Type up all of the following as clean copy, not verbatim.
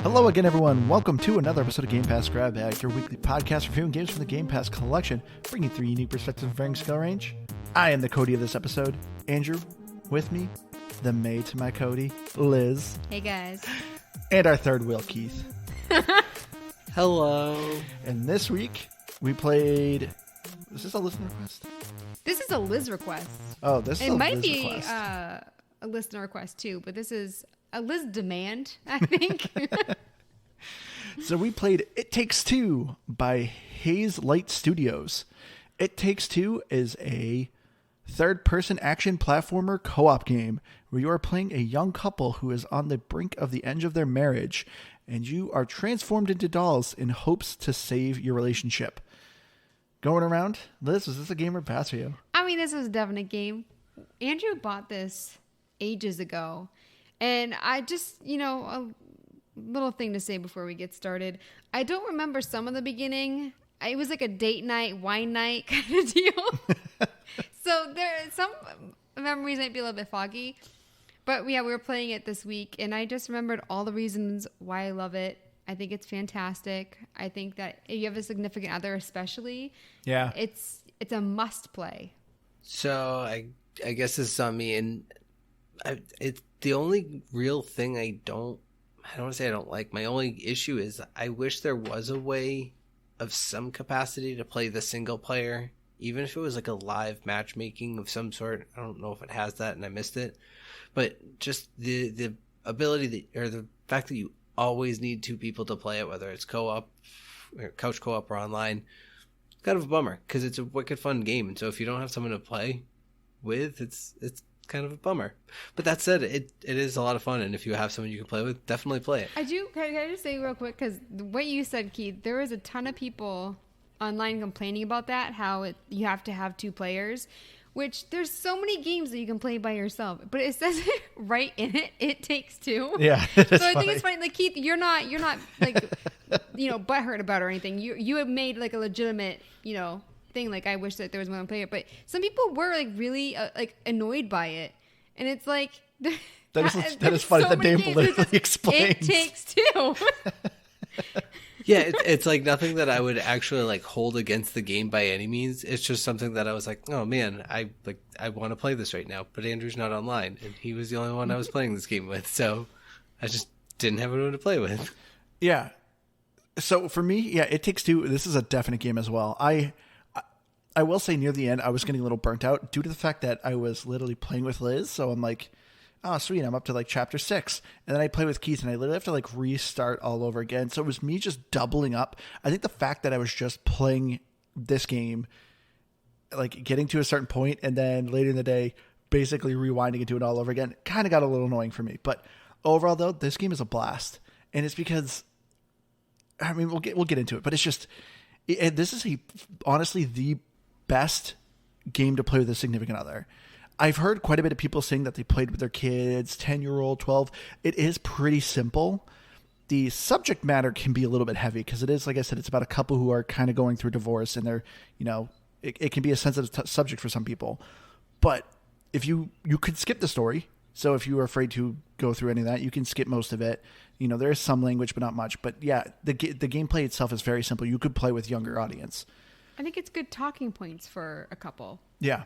Hello again, everyone. Welcome to another episode of Game Pass Grab Bag, your weekly podcast reviewing games from the Game Pass collection, bringing three unique perspectives of varying skill range. I am the Cody of this episode. Andrew, with me, the maid to my Cody, Liz. Hey, guys. And our third wheel, Keith. Hello. And this week, we played... Is this a listener request? This is a Liz request. Oh, this is a Liz request. It might be a listener request, too, but this is a Liz demand, I think. So we played It Takes Two by Hazelight Studios. It Takes Two is a third-person action platformer co-op game where you are playing a young couple who is on the brink of the end of their marriage, and you are transformed into dolls in hopes to save your relationship. Going around, Liz, was this a game or pass for you? I mean, this was a definite game. Andrew bought this ages ago, and I just, a little thing to say before we get started. I don't remember some of the beginning. It was like a date night, wine night kind of deal. So some memories might be a little bit foggy. But yeah, we were playing it this week, and I just remembered all the reasons why I love it. I think it's fantastic. I think that if you have a significant other especially, yeah, it's a must play. So I guess this is on me, and it's the only real thing I don't want to say I don't like. My only issue is I wish there was a way of some capacity to play the single player, even if it was like a live matchmaking of some sort. I don't know if it has that and I missed it, but just the ability or the fact that you always need two people to play it, whether it's co-op or couch co-op or online, it's kind of a bummer because it's a wicked fun game. And so if you don't have someone to play with, it's kind of a bummer. But that said, it is a lot of fun, and if you have someone you can play with, definitely play it. Can I just say real quick, because what you said, Keith, there was a ton of people online complaining about that, how you have to have two players, which there's so many games that you can play by yourself, but it says it right in it. It takes two. Yeah. So I think it's funny. Like, Keith, you're not like butthurt about it or anything. You have made like a legitimate thing. Like, I wish that there was one player, but some people were like really annoyed by it, and it's like that is funny. So the name literally explains. It takes two. Yeah, it's like nothing that I would actually like hold against the game by any means. It's just something that I was like, oh man, I want to play this right now, but Andrew's not online, and he was the only one I was playing this game with, so I just didn't have anyone to play with. Yeah. So for me, yeah, It Takes Two. This is a definite game as well. I will say near the end, I was getting a little burnt out due to the fact that I was literally playing with Liz. So I'm like, oh, sweet, I'm up to like chapter 6. And then I play with Keith, and I literally have to like restart all over again. So it was me just doubling up. I think the fact that I was just playing this game, like getting to a certain point, and then later in the day, basically rewinding and doing it all over again, kind of got a little annoying for me. But overall, though, this game is a blast. And it's because, I mean, we'll get into it, but it's just, this is honestly the best game to play with a significant other. I've heard quite a bit of people saying that they played with their kids, 10-year-old, 12. It is pretty simple. The subject matter can be a little bit heavy because it is, like I said, it's about a couple who are kind of going through divorce, and they're, it can be a sensitive subject for some people. But if you could skip the story. So if you were afraid to go through any of that, you can skip most of it. There is some language, but not much. But yeah, the gameplay itself is very simple. You could play with younger audience. I think it's good talking points for a couple. Yeah.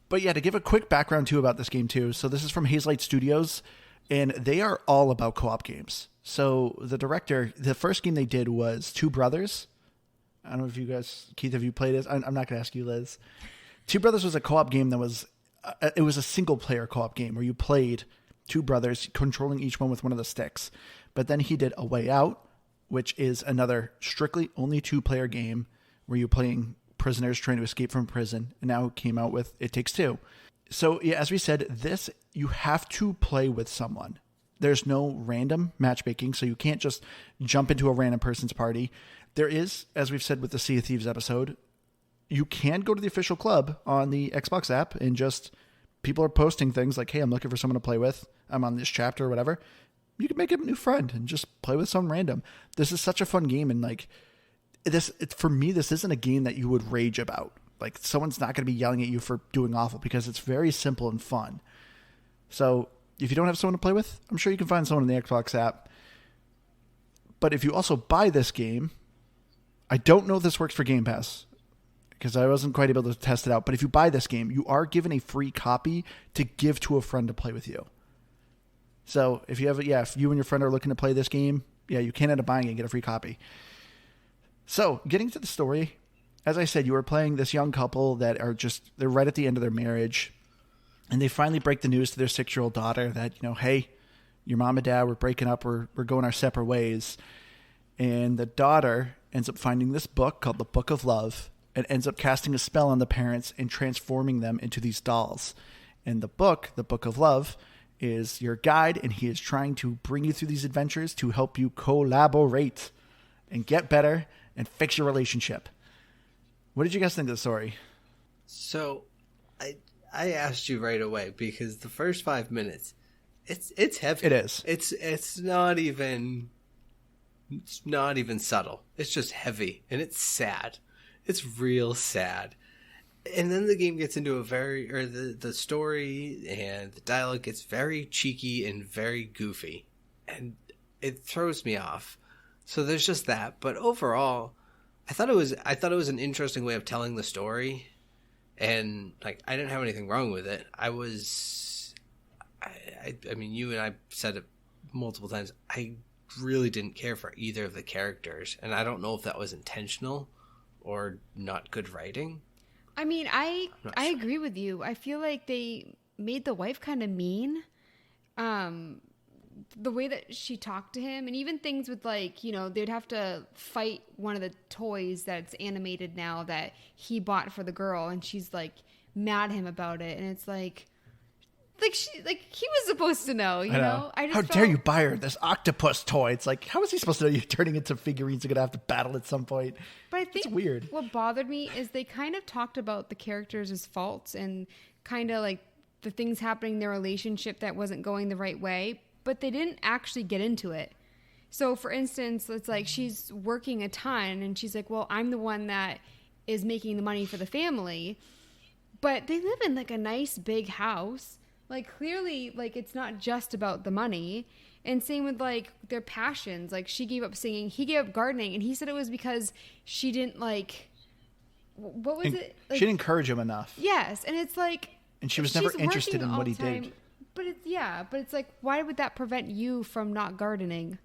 But yeah, to give a quick background too about this game too. So this is from Hazelight Studios, and they are all about co-op games. So the director, the first game they did was Two Brothers. I don't know if you guys, Keith, have you played it? I'm not going to ask you, Liz. Two Brothers was a co-op game that was, it was a single player co-op game where you played two brothers controlling each one with one of the sticks. But then he did A Way Out, which is another strictly only two-player game where you're playing prisoners trying to escape from prison, and now came out with It Takes Two. So yeah, as we said, this, you have to play with someone. There's no random matchmaking, so you can't just jump into a random person's party. There is, as we've said with the Sea of Thieves episode, you can go to the official club on the Xbox app and just, people are posting things like, hey, I'm looking for someone to play with. I'm on this chapter or whatever. You can make a new friend and just play with someone random. This is such a fun game, and like, for me, this isn't a game that you would rage about. Like, someone's not going to be yelling at you for doing awful because it's very simple and fun. So if you don't have someone to play with, I'm sure you can find someone in the Xbox app. But if you also buy this game, I don't know if this works for Game Pass because I wasn't quite able to test it out. But if you buy this game, you are given a free copy to give to a friend to play with you. So if you if you and your friend are looking to play this game, you can end up buying it and get a free copy. So getting to the story, as I said, you are playing this young couple that they're right at the end of their marriage. And they finally break the news to their 6-year-old daughter that, hey, your mom and dad, we're breaking up. We're going our separate ways. And the daughter ends up finding this book called The Book of Love and ends up casting a spell on the parents and transforming them into these dolls. And the book, The Book of Love, is your guide, and he is trying to bring you through these adventures to help you collaborate and get better and fix your relationship. What did you guys think of the story? So, I asked you right away because the first 5 minutes, it's heavy. It is. It's not even subtle. It's just heavy and it's sad. It's real sad. And then the game gets into the story and the dialogue gets very cheeky and very goofy, and it throws me off. So there's just that. But overall, I thought it was an interesting way of telling the story, and like I didn't have anything wrong with it. I mean, you and I said it multiple times. I really didn't care for either of the characters, and I don't know if that was intentional or not good writing. I mean, I agree with you. I feel like they made the wife kind of mean. The way that she talked to him, and even things with like, they'd have to fight one of the toys that's animated now that he bought for the girl, and she's like mad at him about it, and it's like he was supposed to know, you know? How dare you buy her this octopus toy? It's like, how is he supposed to know you're turning into figurines are going to have to battle at some point? But I think it's weird. What bothered me is they kind of talked about the characters as faults and kind of like the things happening in their relationship that wasn't going the right way, but they didn't actually get into it. So for instance, it's like she's working a ton and she's like, well, I'm the one that is making the money for the family, but they live in like a nice big house. Like, clearly, like, it's not just about the money. And same with, like, their passions. Like, she gave up singing. He gave up gardening. And he said it was because she didn't, like... What was it? Like, she didn't encourage him enough. Yes. And it's like... And she was never interested in what he did. But it's like, why would that prevent you from not gardening?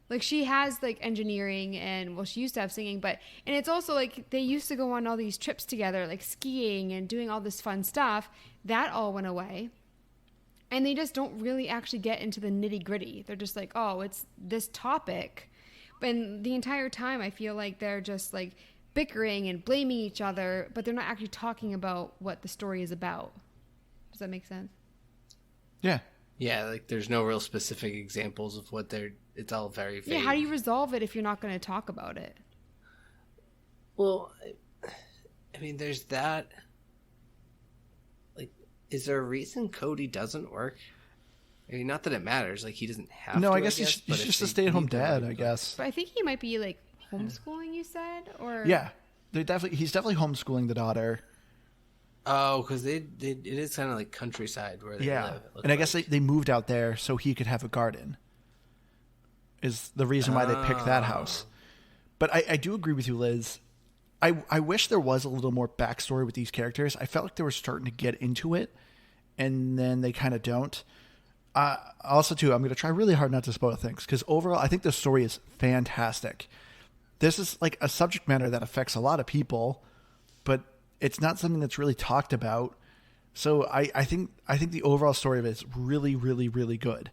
Like, she has, like, engineering and, well, she used to have singing. And it's also, like, they used to go on all these trips together, like skiing and doing all this fun stuff. That all went away. And they just don't really actually get into the nitty gritty. They're just like, oh, it's this topic. And the entire time I feel like they're just like bickering and blaming each other, but they're not actually talking about what the story is about. Does that make sense? Yeah. Yeah, like there's no real specific examples of it's all very vague. Yeah, how do you resolve it if you're not going to talk about it? Well, I mean, there's that. Is there a reason Cody doesn't work? I mean, not that it matters. Like, he doesn't have to. No, I guess he's just a stay-at-home dad, I guess. But I think he might be, like, homeschooling, you said? Or yeah. He's definitely homeschooling the daughter. Oh, because it is kind of like countryside where they live. And I guess they moved out there so he could have a garden. Is the reason why they picked that house. But I do agree with you, Liz. I wish there was a little more backstory with these characters. I felt like they were starting to get into it, and then they kind of don't. Also, too, I'm going to try really hard not to spoil things, because overall, I think the story is fantastic. This is like a subject matter that affects a lot of people, but it's not something that's really talked about. So I think the overall story of it is really, really, really good.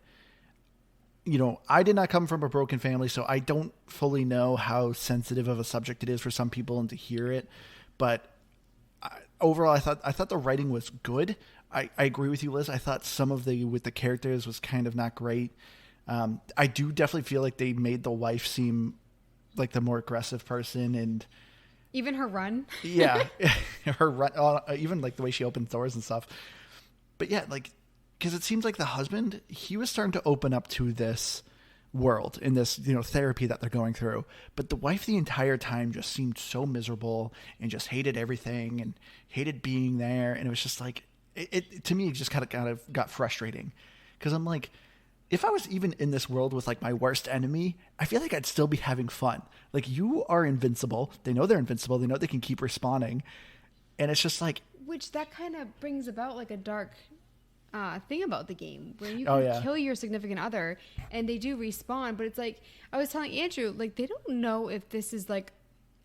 I did not come from a broken family, so I don't fully know how sensitive of a subject it is for some people and to hear it. But overall, I thought the writing was good. I agree with you, Liz. I thought some of with the characters was kind of not great. I do definitely feel like they made the wife seem like the more aggressive person, and even her run. Yeah, her run, even like the way she opened doors and stuff. But yeah, like. Because it seems like the husband, he was starting to open up to this world in this, therapy that they're going through. But the wife the entire time just seemed so miserable and just hated everything and hated being there. And it was just like, it to me, it just kind of got frustrating. Because I'm like, if I was even in this world with like my worst enemy, I feel like I'd still be having fun. Like, you are invincible. They know they're invincible. They know they can keep respawning. And it's just like... Which that kind of brings about like a dark thing about the game where you can kill your significant other and they do respawn. But it's like, I was telling Andrew, like, they don't know if this is like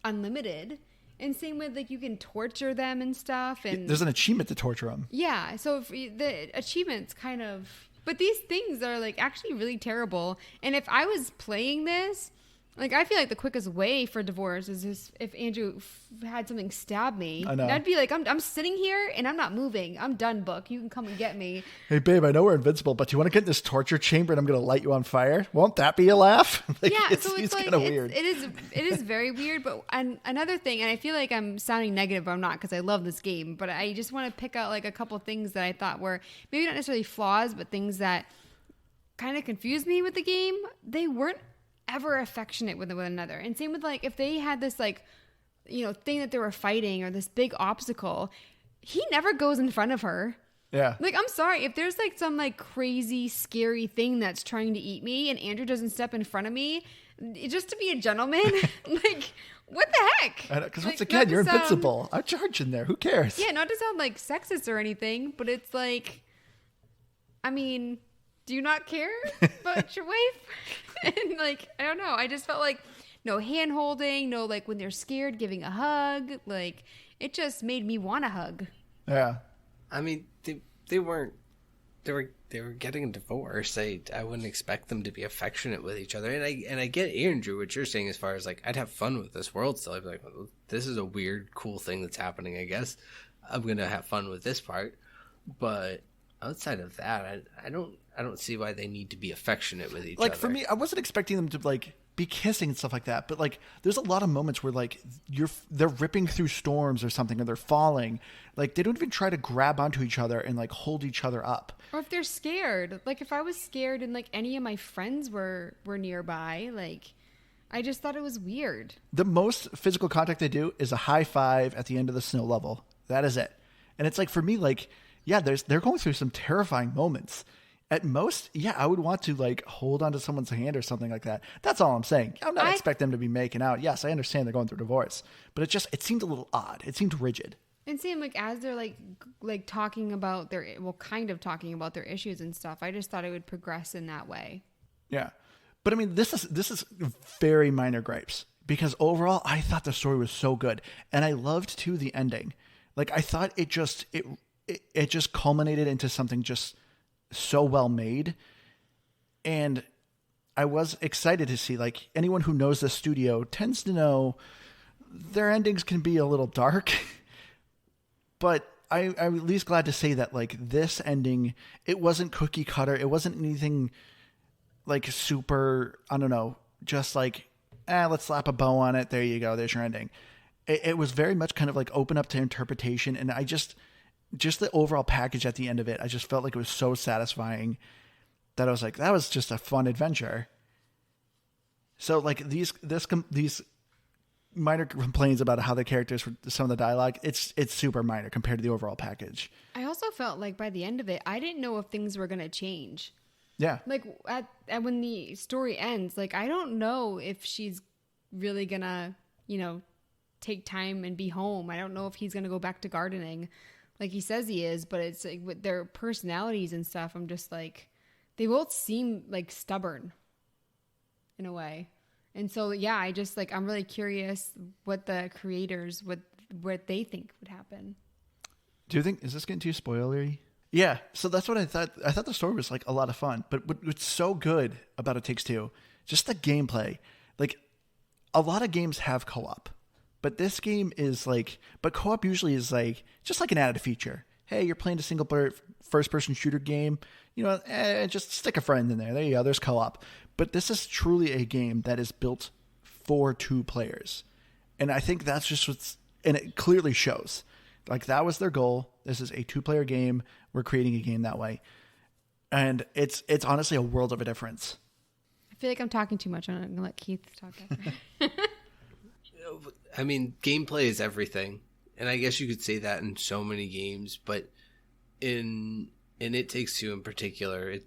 unlimited. And same with like, you can torture them and stuff. And there's an achievement to torture them. Yeah. So if the achievements kind of... But these things are like actually really terrible. And if I was playing this, like, I feel like the quickest way for divorce is just if Andrew had something stab me. I know. I'd be like, I'm sitting here and I'm not moving. I'm done, book. You can come and get me. Hey, babe, I know we're invincible, but do you want to get in this torture chamber and I'm going to light you on fire? Won't that be a laugh? Like, yeah, so it's like, kind of weird. It is very weird. But another thing, and I feel like I'm sounding negative, but I'm not, because I love this game. But I just want to pick out like a couple things that I thought were maybe not necessarily flaws, but things that kind of confused me with the game. They weren't ever affectionate with one another. And same with like, if they had this like, you know, thing that they were fighting or this big obstacle, he never goes in front of her. Yeah. Like, I'm sorry, if there's like some like crazy scary thing that's trying to eat me and Andrew doesn't step in front of me just to be a gentleman, like, what the heck? Because like, once again, you're invincible. I'm charging there. Who cares? Yeah, not to sound like sexist or anything, but it's like, I mean, do you not care about your wife? And like, I don't know. I just felt like no hand holding, no like when they're scared giving a hug. Like, it just made me want a hug. Yeah. I mean, they were getting a divorce. I wouldn't expect them to be affectionate with each other. And I get, Andrew, what you're saying as far as like, I'd have fun with this world still. I'd be like, well, this is a weird, cool thing that's happening, I guess. I'm going to have fun with this part. But outside of that, I don't see why they need to be affectionate with each other. Like, for me, I wasn't expecting them to like be kissing and stuff like that, but like there's a lot of moments where like they're ripping through storms or something, or they're falling. Like, they don't even try to grab onto each other and like hold each other up. Or if they're scared. Like, if I was scared and like any of my friends were nearby, like, I just thought it was weird. The most physical contact they do is a high five at the end of the snow level. That is it. And it's like, for me, like, yeah, they're going through some terrifying moments. At most, yeah, I would want to like hold onto someone's hand or something like that. That's all I'm saying. I'm not expect them to be making out. Yes, I understand they're going through divorce, but it seemed a little odd. It seemed rigid. And same, like, as they're like talking about kind of talking about their issues and stuff, I just thought it would progress in that way. Yeah. But I mean, this is very minor gripes, because overall I thought the story was so good, and I loved too the ending. Like, I thought it just culminated into something just so well made. And I was excited to see, like, anyone who knows the studio tends to know their endings can be a little dark. But I'm at least glad to say that, like, this ending, it wasn't cookie cutter. It wasn't anything like super, I don't know, just like, let's slap a bow on it. There you go. There's your ending. It was very much kind of like open up to interpretation. And I just the overall package at the end of it, I just felt like it was so satisfying that I was like, that was just a fun adventure. So like these minor complaints about how the characters, some of the dialogue, it's super minor compared to the overall package. I also felt like by the end of it, I didn't know if things were going to change. Yeah. Like at when the story ends, like, I don't know if she's really going to, you know, take time and be home. I don't know if he's going to go back to gardening like he says he is, but it's like with their personalities and stuff, I'm just like, they both seem like stubborn in a way. And so, yeah, I'm really curious what the creators, what they think would happen. Do you think, is this getting too spoilery? Yeah. So that's what I thought. I thought the story was like a lot of fun, but what's so good about It Takes Two, just the gameplay. Like, a lot of games have co-op, but this game is like, but co-op usually is like, just like an added feature. Hey, you're playing a single player first person shooter game, you know, just stick a friend in there. There you go. There's co-op. But this is truly a game that is built for 2 players. And I think that's just and it clearly shows. Like, that was their goal. This is a 2-player game. We're creating a game that way. And it's honestly a world of a difference. I feel like I'm talking too much. I'm going to let Keith talk after. I mean, gameplay is everything. And I guess you could say that in so many games, but in It Takes Two in particular,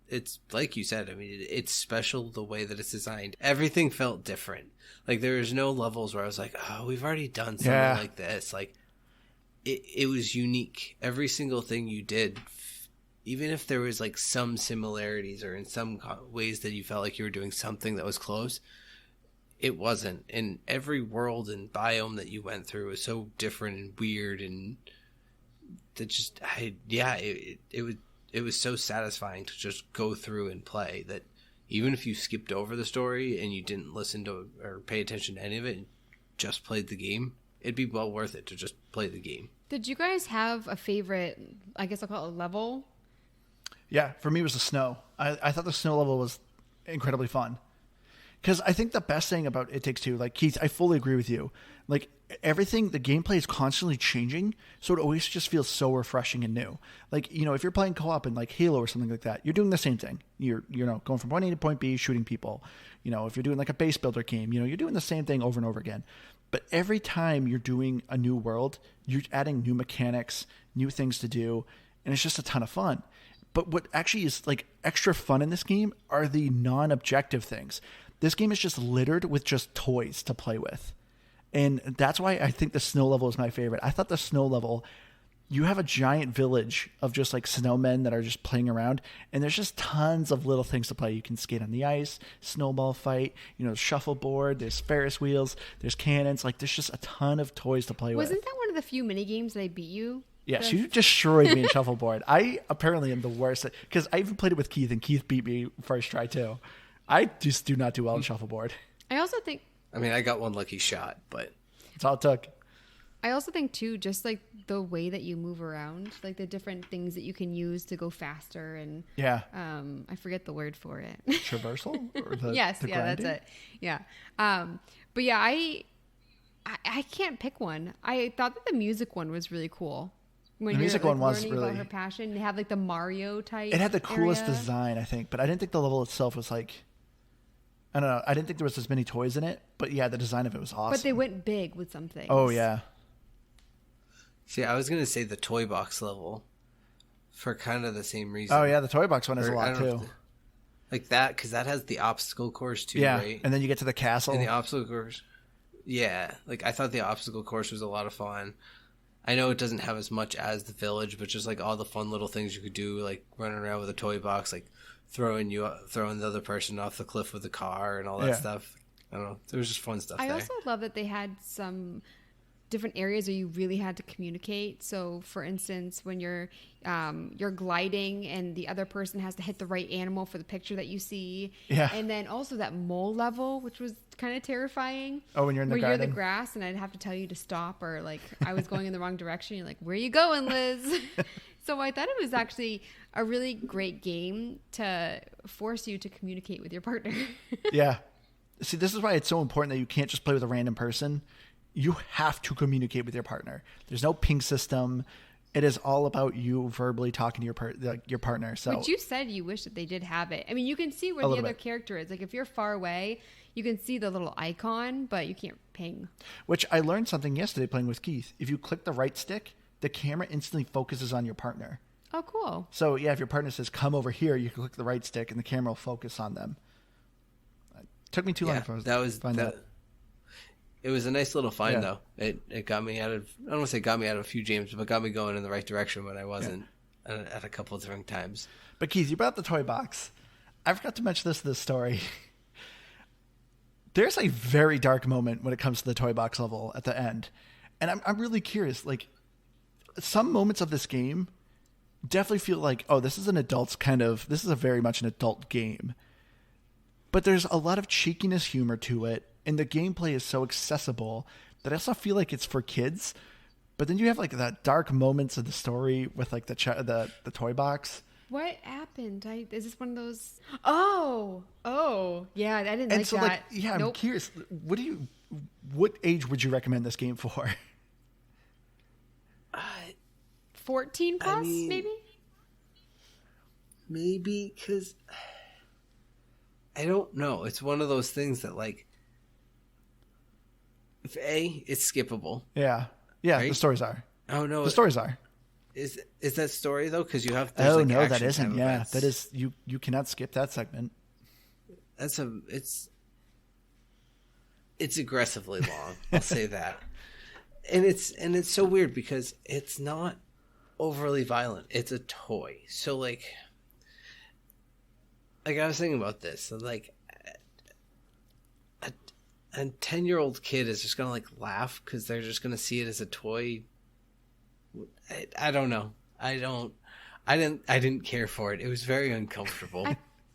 it's like you said. I mean, it's special the way that it's designed. Everything felt different. Like there was no levels where I was like, oh, we've already done something like this. Like it was unique. Every single thing you did, even if there was like some similarities or in some ways that you felt like you were doing something that was close, it wasn't. And every world and biome that you went through was so different and weird, and that just, it was so satisfying to just go through and play that even if you skipped over the story and you didn't listen to or pay attention to any of it and just played the game, it'd be well worth it to just play the game. Did you guys have a favorite, I guess I'll call it, level? Yeah, for me it was the snow. I thought the snow level was incredibly fun. Because I think the best thing about It Takes Two, like Keith, I fully agree with you. Like everything, the gameplay is constantly changing, so it always just feels so refreshing and new. Like, you know, if you're playing co-op in like Halo or something like that, you're doing the same thing. You're going from point A to point B, shooting people. You know, if you're doing like a base builder game, you know, you're doing the same thing over and over again. But every time you're doing a new world, you're adding new mechanics, new things to do, and it's just a ton of fun. But what actually is like extra fun in this game are the non-objective things. This game is just littered with just toys to play with. And that's why I think the snow level is my favorite. I thought the snow level, you have a giant village of just like snowmen that are just playing around, and there's just tons of little things to play. You can skate on the ice, snowball fight, you know, shuffleboard, there's Ferris wheels, there's cannons. Like there's just a ton of toys to play with. Wasn't that one of the few mini games that I beat you? Yes, you destroyed me in shuffleboard. I apparently am the worst because I even played it with Keith, and Keith beat me first try too. I just do not do well in shuffleboard. I also think... I mean, I got one lucky shot, but... That's all it took. I also think, too, just like the way that you move around, like the different things that you can use to go faster and... Yeah. I forget the word for it. Traversal? Or yes, yeah, grinding? that's it. Yeah. But yeah, I can't pick one. I thought that the music one was really cool. When the music like, one was learning really... about her passion. They have like the Mario type. It had the coolest area. design, I think, but I didn't think the level itself was like... I don't know. I didn't think there was as many toys in it, but yeah, the design of it was awesome. But they went big with some things. Oh, yeah. See, I was going to say the toy box level for kind of the same reason. Oh, yeah, the toy box one is a lot, too. Like that, because that has the obstacle course, too, yeah, right? And then you get to the castle. And the obstacle course. Yeah, like I thought the obstacle course was a lot of fun. I know it doesn't have as much as the village, but just like all the fun little things you could do, like running around with a toy box, like throwing the other person off the cliff with the car and all that stuff. I don't know. There was just fun stuff there. I also love that they had some different areas where you really had to communicate. So, for instance, when you're gliding and the other person has to hit the right animal for the picture that you see. Yeah. And then also that mole level, which was kind of terrifying. Oh, when you're in the garden? You're garden? the grass and I'd have to tell you to stop, or like I was going in the wrong direction. You're like, where are you going, Liz? So I thought it was actually a really great game to force you to communicate with your partner. Yeah. See, this is why it's so important that you can't just play with a random person. You have to communicate with your partner. There's no ping system. It is all about you verbally talking to your partner. So, but you said you wish that they did have it. I mean, you can see where the other character is. Like if you're far away, you can see the little icon, but you can't ping. Which I learned something yesterday playing with Keith. If you click the right stick, the camera instantly focuses on your partner. Oh, cool. So yeah, if your partner says, come over here, you can click the right stick and the camera will focus on them. It took me too long to find that. It was a nice little find, though. It got me out of, I don't want to say got me out of a few games, but got me going in the right direction when I wasn't at a couple of different times. But Keith, you brought up the toy box. I forgot to mention this story. There's a very dark moment when it comes to the toy box level at the end. And I'm really curious, like, some moments of this game definitely feel like, oh, this is this is a very much an adult game. But there's a lot of cheekiness humor to it, and the gameplay is so accessible that I also feel like it's for kids. But then you have like that dark moments of the story with like the toy box. What happened? Is this one of those? Oh, yeah, I didn't like that. Like, yeah, I'm curious. What age would you recommend this game for? 14 plus, maybe? Maybe, because I don't know. It's one of those things that, like, if it's skippable. Yeah. Yeah, right? The stories are. Oh, no. The stories are. Is that story though? Because you have. Oh like no, that action isn't. time Yeah, events. that is. You cannot skip that segment. It's aggressively long. I'll say that. And it's so weird because it's not overly violent. It's a toy. So like I was thinking about this. Like a 10-year-old kid is just gonna like laugh because they're just gonna see it as a toy. I don't know. I didn't care for it. It was very uncomfortable.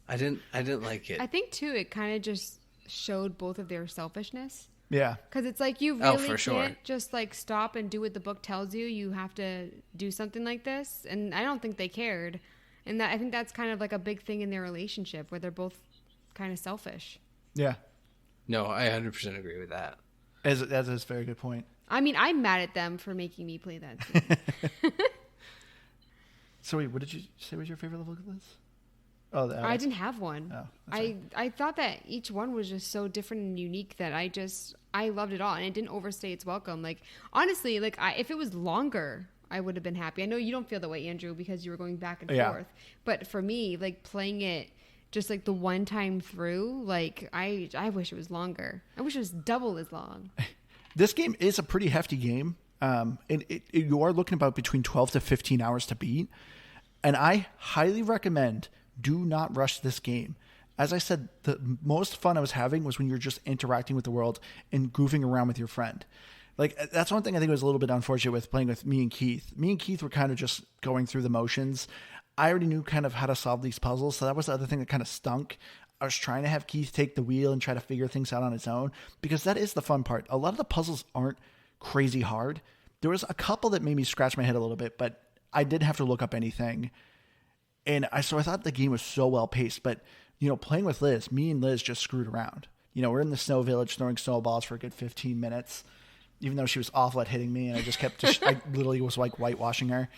I didn't like it. I think too, it kind of just showed both of their selfishness. Yeah. Because it's like you really for sure. can't just like stop and do what the book tells you. You have to do something like this. And I don't think they cared. And I think that's kind of like a big thing in their relationship where they're both kind of selfish. Yeah. No, I 100% agree with that. That's a very good point. I mean, I'm mad at them for making me play that game. So wait, what did you say was your favorite level, Liz? Oh, I didn't have one. Oh, that's right. I thought that each one was just so different and unique that I loved it all, and it didn't overstay its welcome. Like honestly, like if it was longer, I would have been happy. I know you don't feel that way, Andrew, because you were going back and forth. But for me, like playing it just like the one time through, like I wish it was longer. I wish it was double as long. This game is a pretty hefty game. And you are looking about between 12 to 15 hours to beat. And I highly recommend do not rush this game. As I said, the most fun I was having was when you're just interacting with the world and goofing around with your friend. Like, that's one thing I think was a little bit unfortunate with playing with me and Keith. Me and Keith were kind of just going through the motions. I already knew kind of how to solve these puzzles, so that was the other thing that kind of stunk. I was trying to have Keith take the wheel and try to figure things out on his own, because that is the fun part. A lot of the puzzles aren't crazy hard. There was a couple that made me scratch my head a little bit, but I didn't have to look up anything. And so I thought the game was so well paced, but playing with Liz, me and Liz just screwed around. We're in the snow village throwing snowballs for a good 15 minutes, even though she was awful at hitting me, and I just kept, I literally was like whitewashing her.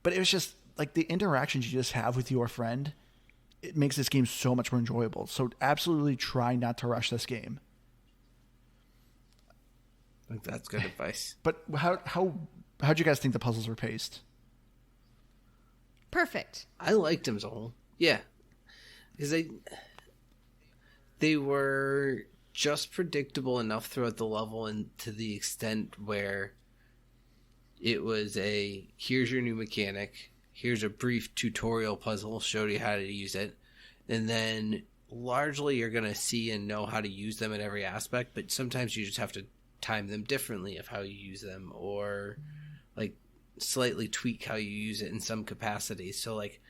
But it was just like the interactions you just have with your friend, it makes this game so much more enjoyable. So absolutely try not to rush this game. I think that's good advice. But how'd you guys think the puzzles were paced? Perfect. I liked them as a whole. Yeah. Because they were just predictable enough throughout the level, and to the extent where it was here's your new mechanic, here's a brief tutorial puzzle, show you how to use it, and then largely you're going to see and know how to use them in every aspect, but sometimes you just have to time them differently of how you use them, or like slightly tweak how you use it in some capacity. So like,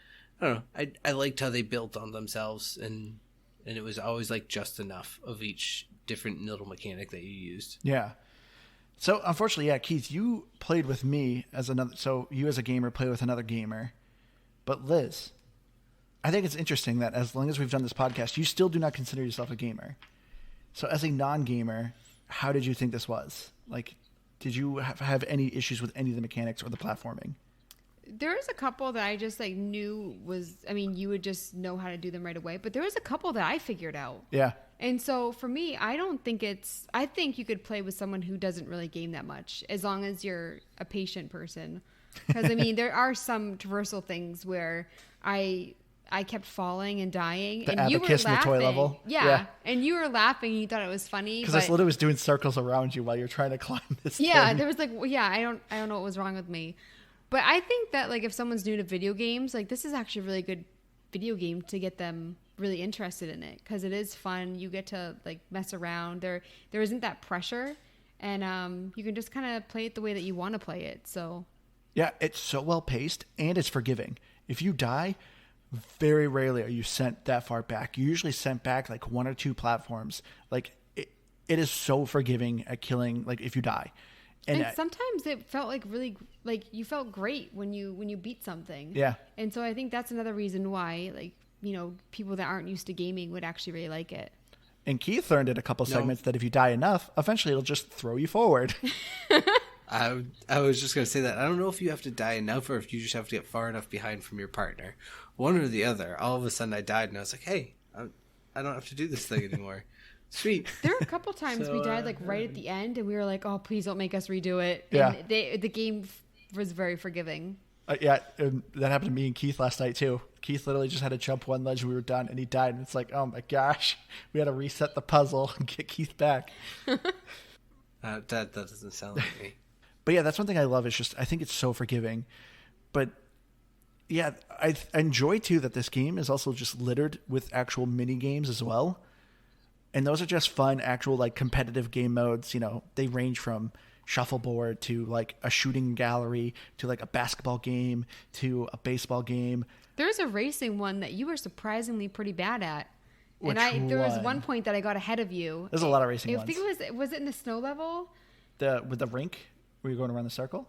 I don't know, I liked how they built on themselves, and it was always like just enough of each different little mechanic that you used. Yeah. So unfortunately, yeah, Keith, you played with me so you as a gamer play with another gamer. But Liz, I think it's interesting that as long as we've done this podcast, you still do not consider yourself a gamer. So as a non-gamer, how did you think this was? Like, did you have any issues with any of the mechanics or the platforming? There was a couple that I just like knew you would just know how to do them right away. But there was a couple that I figured out. Yeah. And so for me, I think you could play with someone who doesn't really game that much, as long as you're a patient person. Because there are some traversal things where I kept falling and dying, and you were laughing. In the toy level. Yeah. And you were laughing, and you thought it was funny. Because I literally was doing circles around you while you're trying to climb this thing. There was I don't know what was wrong with me. But I think that like if someone's new to video games, like this is actually a really good video game to get them really interested in it, because it is fun. You get to like mess around. There isn't that pressure, and you can just kind of play it the way that you want to play it. So yeah, it's so well paced, and it's forgiving. If you die, very rarely are you sent that far back. You're usually sent back like one or two platforms. Like it is so forgiving at killing. Like if you die. And sometimes it felt like really like you felt great when you beat something. Yeah. And so I think that's another reason why people that aren't used to gaming would actually really like it. And Keith learned in a couple segments that if you die enough, eventually it'll just throw you forward. I was just going to say that. I don't know if you have to die enough or if you just have to get far enough behind from your partner. One or the other. All of a sudden I died and I was like, hey, I don't have to do this thing anymore. Sweet. There were a couple times we died like right at the end, and we were like, "Oh, please don't make us redo it." Yeah. And the game was very forgiving. Yeah, that happened to me and Keith last night too. Keith literally just had to jump one ledge and we were done, and he died. And it's like, oh my gosh, we had to reset the puzzle and get Keith back. That doesn't sound like me. But yeah, that's one thing I love is just I think it's so forgiving. But yeah, I enjoy too that this game is also just littered with actual mini games as well. And those are just fun, actual like competitive game modes. You know, they range from shuffleboard to like a shooting gallery to like a basketball game to a baseball game. There's a racing one that you were surprisingly pretty bad at. Which There was one point that I got ahead of you. There's a lot of racing I ones. think was it in the snow level? With the rink where you're going around the circle?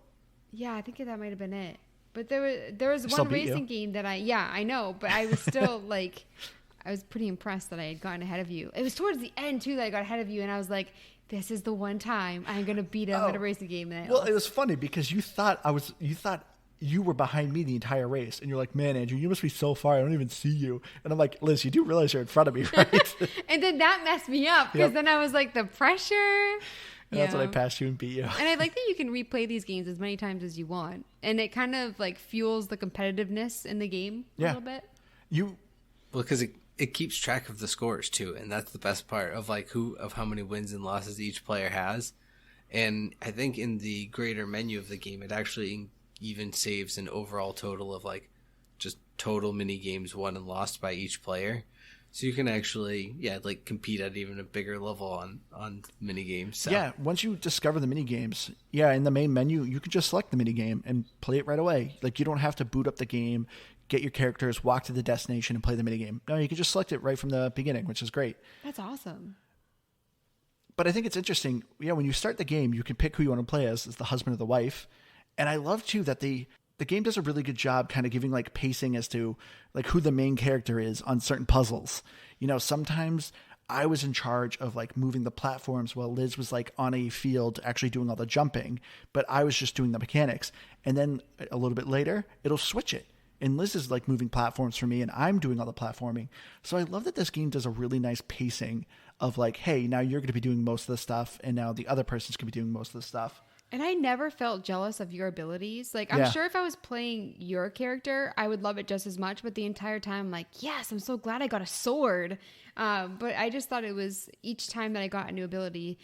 Yeah, I think that might have been it. But there was still one beat racing you. game that I know, but I was still like, I was pretty impressed that I had gotten ahead of you. It was towards the end too that I got ahead of you, and I was like, this is the one time I'm gonna beat him at a racing game. And Well, it was funny because you thought you were behind me the entire race, and you're like, man, Andrew, you must be so far, I don't even see you. And I'm like, Liz, you do realize you're in front of me, right? And then that messed me up because then I was like, the pressure. And that's when I passed you and beat you. And I like that you can replay these games as many times as you want, and it kind of like fuels the competitiveness in the game a little bit. Well, because it keeps track of the scores too, and that's the best part of like how many wins and losses each player has. And I think in the greater menu of the game, it actually even saves an overall total of like just total mini games won and lost by each player. So you can actually, like compete at even a bigger level on mini games. So. Yeah, once you discover the mini games, in the main menu, you can just select the mini game and play it right away. Like you don't have to boot up the game, get your characters, walk to the destination, and play the mini game. No, you can just select it right from the beginning, which is great. That's awesome. But I think it's interesting. Yeah, when you start the game, you can pick who you want to play as the husband or the wife. And I love too that the game does a really good job kind of giving like pacing as to like who the main character is on certain puzzles. You know, sometimes I was in charge of like moving the platforms while Liz was like on a field actually doing all the jumping, but I was just doing the mechanics. And then a little bit later, it'll switch it. And Liz is like moving platforms for me and I'm doing all the platforming. So I love that this game does a really nice pacing of like, hey, now you're going to be doing most of the stuff and now the other person's going to be doing most of the stuff. And I never felt jealous of your abilities. Like, I'm sure if I was playing your character, I would love it just as much. But the entire time, I'm like, yes, I'm so glad I got a sword. But I just thought it was each time that I got a new ability,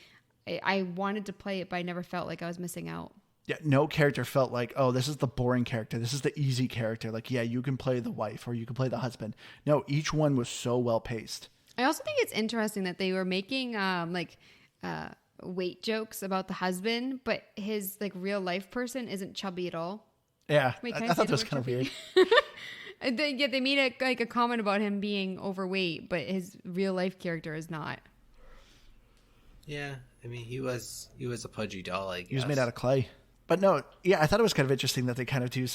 I wanted to play it, but I never felt like I was missing out. Yeah, no character felt like, oh, this is the boring character. This is the easy character. Like, yeah, you can play the wife or you can play the husband. No, each one was so well paced. I also think it's interesting that they were making weight jokes about the husband, but his like real life person isn't chubby at all. Yeah, Wait, I thought that was kind of weird. They made a comment about him being overweight, but his real life character is not. Yeah, I mean he was a pudgy doll, I guess. He was made out of clay. But no, I thought it was kind of interesting that they kind of do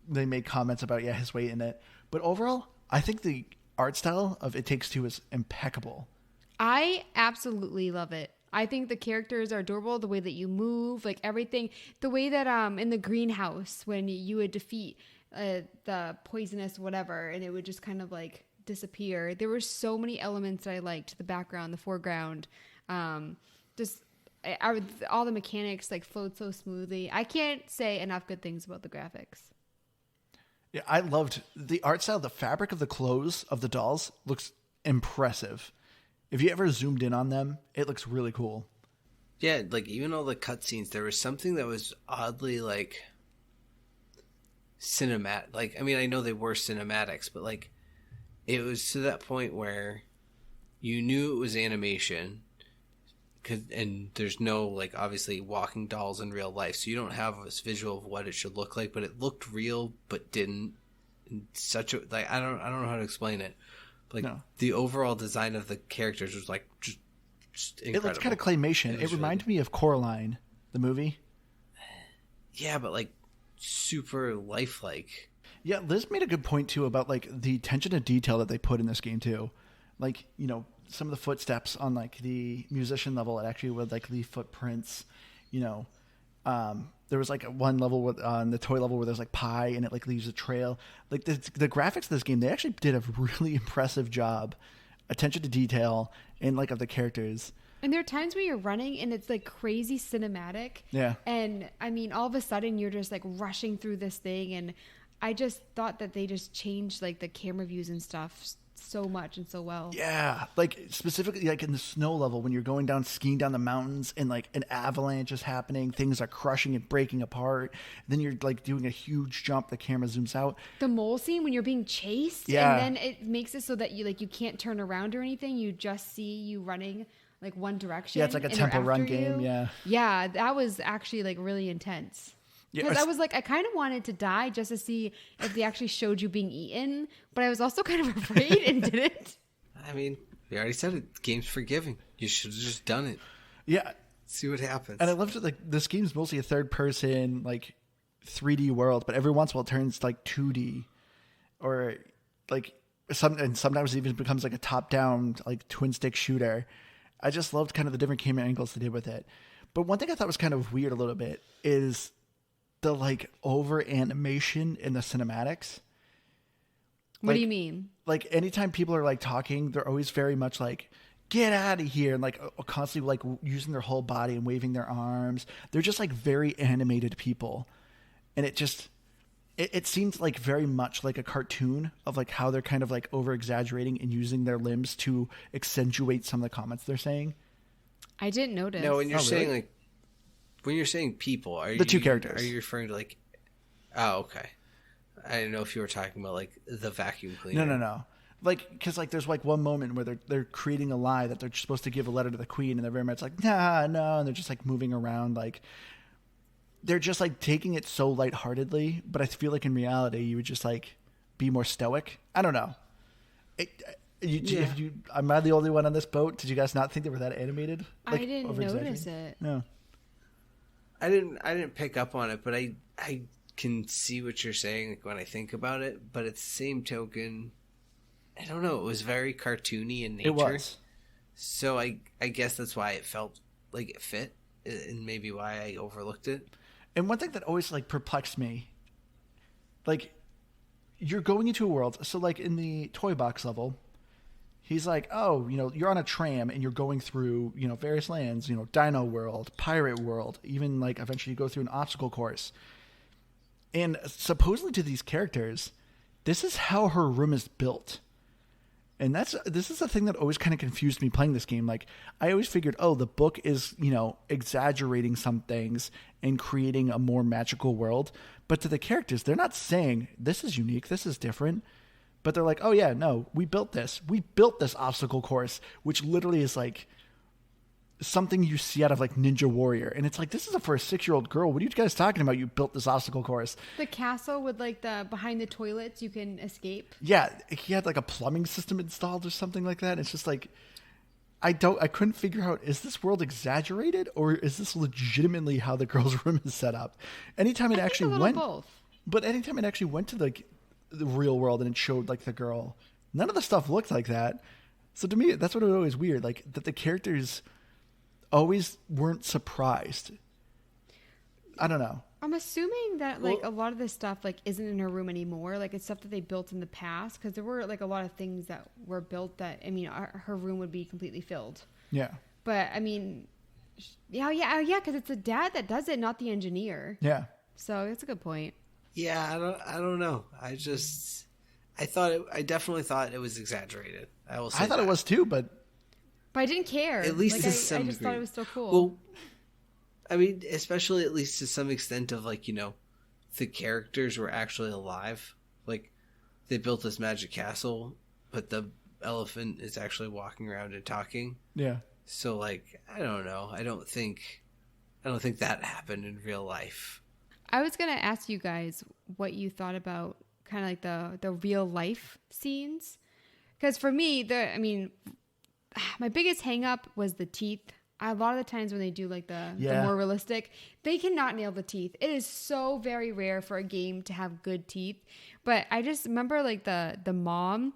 they made comments about his weight in it. But overall, I think the art style of It Takes Two is impeccable. I absolutely love it. I think the characters are adorable, the way that you move, like everything. The way that in the greenhouse, when you would defeat the poisonous whatever, and it would just kind of like disappear. There were so many elements that I liked. The background, the foreground, all the mechanics like flowed so smoothly. I can't say enough good things about the graphics. Yeah, I loved the art style. The fabric of the clothes of the dolls looks impressive. If you ever zoomed in on them, it looks really cool. Yeah, like even all the cutscenes, there was something that was oddly like cinematic. Like, I mean, I know they were cinematics, but like it was to that point where you knew it was animation, and there's no like obviously walking dolls in real life, so you don't have this visual of what it should look like. But it looked real, but didn't. In such a like I don't know how to explain it. Like the overall design of the characters was like just incredible. It looks kind of claymation. It reminded me of Coraline, the movie. Yeah, but like super lifelike. Yeah, Liz made a good point too about like the attention to detail that they put in this game too. Like, you know, some of the footsteps on like the musician level, it actually would like leave footprints. You know, there was like one level on the toy level where there's like pie and it like leaves a trail. Like the graphics of this game, they actually did a really impressive job. Attention to detail and like of the characters. And there are times where you're running and it's like crazy cinematic. Yeah. And I mean, all of a sudden you're just like rushing through this thing. And I just thought that they just changed like the camera views and stuff so much and so well. Yeah, like specifically like in the snow level when you're going down skiing down the mountains and like an avalanche is happening, things are crushing and breaking apart. Then you're like doing a huge jump, the camera zooms out. The mole scene when you're being chased, Yeah. and then it makes it so that you can't turn around or anything. You just see you running like one direction. Yeah, it's like a and they're temple run after game. you. Yeah. Yeah, that was actually like really intense. Yeah, Because I was like, I kind of wanted to die just to see if they actually showed you being eaten, but I was also kind of afraid and didn't. I mean, we already said it. The game's forgiving. You should have just done it. Yeah. See what happens. And I loved it. Like this game's mostly a third person, like 3D world, but every once in a while it turns like 2D or like sometimes it even becomes like a top down, like twin stick shooter. I just loved kind of the different camera angles they did with it. But one thing I thought was kind of weird a little bit is the like over animation in the cinematics. What do you mean? Like anytime people are like talking, they're always very much like, get out of here. And like constantly like using their whole body and waving their arms. They're just like very animated people. And it just, it seems like very much like a cartoon of like how they're kind of like over exaggerating and using their limbs to accentuate some of the comments they're saying. I didn't notice. No, when you're saying really? like, when you're saying people, are The two characters. Are you referring to like? Oh, okay. I didn't know if you were talking about like the vacuum cleaner. No. Like, because like there's like one moment where they're creating a lie that they're supposed to give a letter to the queen, and they're very much like no, and they're just like moving around like they're just like taking it so lightheartedly. But I feel like in reality, you would just like be more stoic. I don't know. Am I the only one on this boat? Did you guys not think they were that animated? Like, I didn't notice it. No. I didn't pick up on it, but I can see what you're saying like, when I think about it. But at the same token, I don't know. It was very cartoony in nature. It was. So I guess that's why it felt like it fit, and maybe why I overlooked it. And one thing that always like perplexed me, like you're going into a world. So like in the toy box level, he's like, oh, you're on a tram and you're going through, various lands, Dino World, Pirate World, even like eventually you go through an obstacle course. And supposedly to these characters, this is how her room is built. And this is the thing that always kind of confused me playing this game. Like I always figured, oh, the book is, exaggerating some things and creating a more magical world. But to the characters, they're not saying this is unique, this is different. But they're like, oh yeah, no, we built this. We built this obstacle course, which literally is like something you see out of like Ninja Warrior. And it's like, this is for a 6-year-old girl. What are you guys talking about? You built this obstacle course. The castle with like the behind the toilets you can escape. Yeah, he had like a plumbing system installed or something like that. It's just like, I couldn't figure out, is this world exaggerated or is this legitimately how the girl's room is set up? Anytime it actually went, both. But anytime it actually went to like the real world and it showed like the girl, none of the stuff looked like that. So to me, that's what was always weird, like that the characters always weren't surprised. I don't know. I'm assuming that like a lot of this stuff like isn't in her room anymore. Like it's stuff that they built in the past because there were like a lot of things that were built that her room would be completely filled. Yeah. But I mean, yeah, because it's the dad that does it, not the engineer. Yeah. So it's a good point. Yeah, I don't know. I definitely thought it was exaggerated. I will say I thought it was too, but I didn't care. At least like, to I some just degree. thought it was so cool. Well, I mean, especially at least to some extent of like, the characters were actually alive. Like they built this magic castle, but the elephant is actually walking around and talking. yeah. So like, I don't know. I don't think that happened in real life. I was gonna ask you guys what you thought about kind of like the real life scenes, because for me, my biggest hang up was the teeth. A lot of the times when they do like the more realistic, they cannot nail the teeth. It is so very rare for a game to have good teeth. But I just remember like the mom.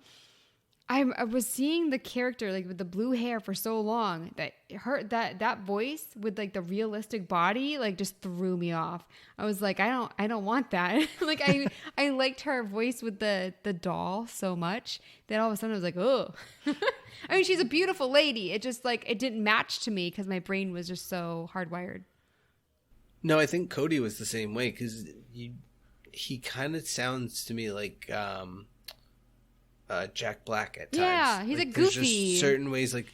I was seeing the character like with the blue hair for so long that that voice with like the realistic body like just threw me off. I was like, I don't want that. Like I liked her voice with the doll so much that all of a sudden I was like, oh. I mean, she's a beautiful lady. It just like it didn't match to me because my brain was just so hardwired. No, I think Cody was the same way because he kind of sounds to me like Jack Black at times. Yeah, he's like, a goofy. There's just certain ways, like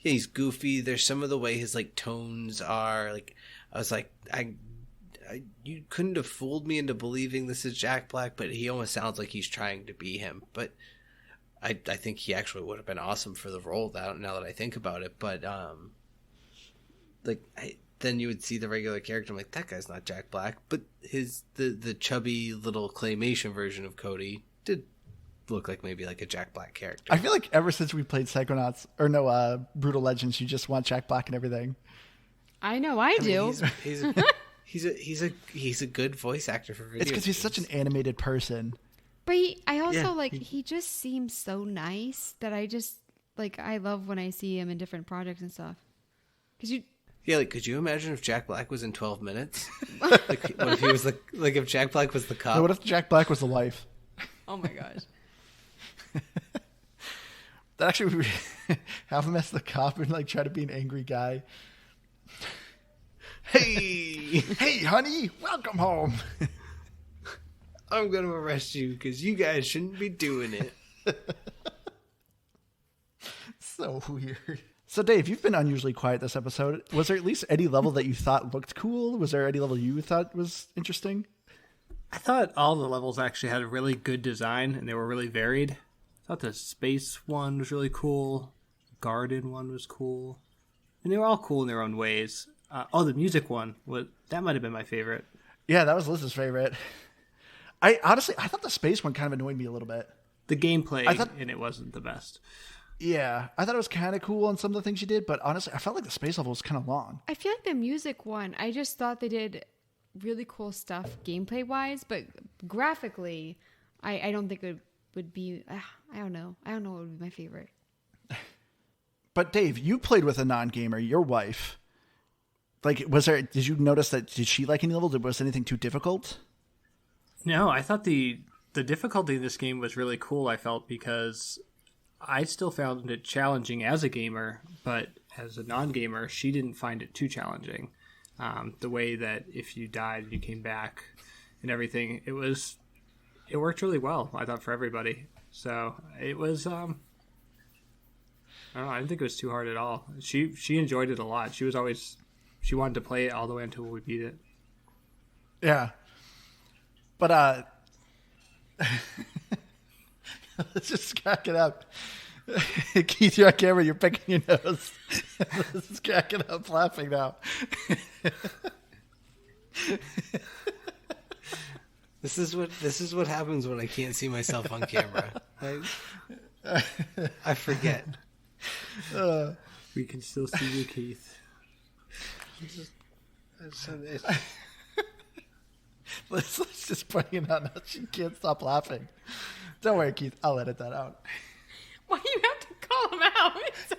yeah, he's goofy. There's some of the way his like tones are. Like I was like, you couldn't have fooled me into believing this is Jack Black, but he almost sounds like he's trying to be him. But I think he actually would have been awesome for the role. Now that I think about it, but then you would see the regular character. I'm like, that guy's not Jack Black, but the chubby little claymation version of Cody did look like maybe like a Jack Black character. I feel like ever since we played Psychonauts Brutal Legends, you just want Jack Black and everything. I know, I do. He's a good voice actor for video. It's because he's such an animated person. But he just seems so nice that I just like I love when I see him in different projects and stuff. Could you imagine if Jack Black was in 12 Minutes? What if he was if Jack Black was the cop? No, what if Jack Black was the wife? Oh my gosh. That actually would have him as the cop and like try to be an angry guy. Hey, honey, welcome home. I'm going to arrest you because you guys shouldn't be doing it. So weird. So Dave, you've been unusually quiet this episode. Was there at least any level that you thought looked cool? Was there any level you thought was interesting? I thought all the levels actually had a really good design and they were really varied. I thought the space one was really cool. Garden one was cool. And they were all cool in their own ways. The music one, that might have been my favorite. Yeah, that was Liz's favorite. I thought the space one kind of annoyed me a little bit. The gameplay and it wasn't the best. Yeah, I thought it was kind of cool on some of the things you did, but honestly, I felt like the space level was kind of long. I feel like the music one, I just thought they did really cool stuff gameplay wise, but graphically, I don't think it would be. I don't know what would be my favorite. But Dave, you played with a non-gamer, your wife. Like, did you notice did she like any level? Was anything too difficult? No, I thought the difficulty in this game was really cool, I felt, because I still found it challenging as a gamer, but as a non-gamer, she didn't find it too challenging. The way that if you died, you came back and everything, it worked really well, I thought, for everybody. So it was, I don't know, I didn't think it was too hard at all. She enjoyed it a lot. She wanted to play it all the way until we beat it. Yeah. But, let's just crack it up. Keith, you're on camera. You're picking your nose. Let's just crack it up laughing now. This is what happens when I can't see myself on camera. I forget. We can still see you, Keith. Let's just bring it out now. She can't stop laughing. Don't worry, Keith. I'll edit that out. Why do you have to call him out? It's so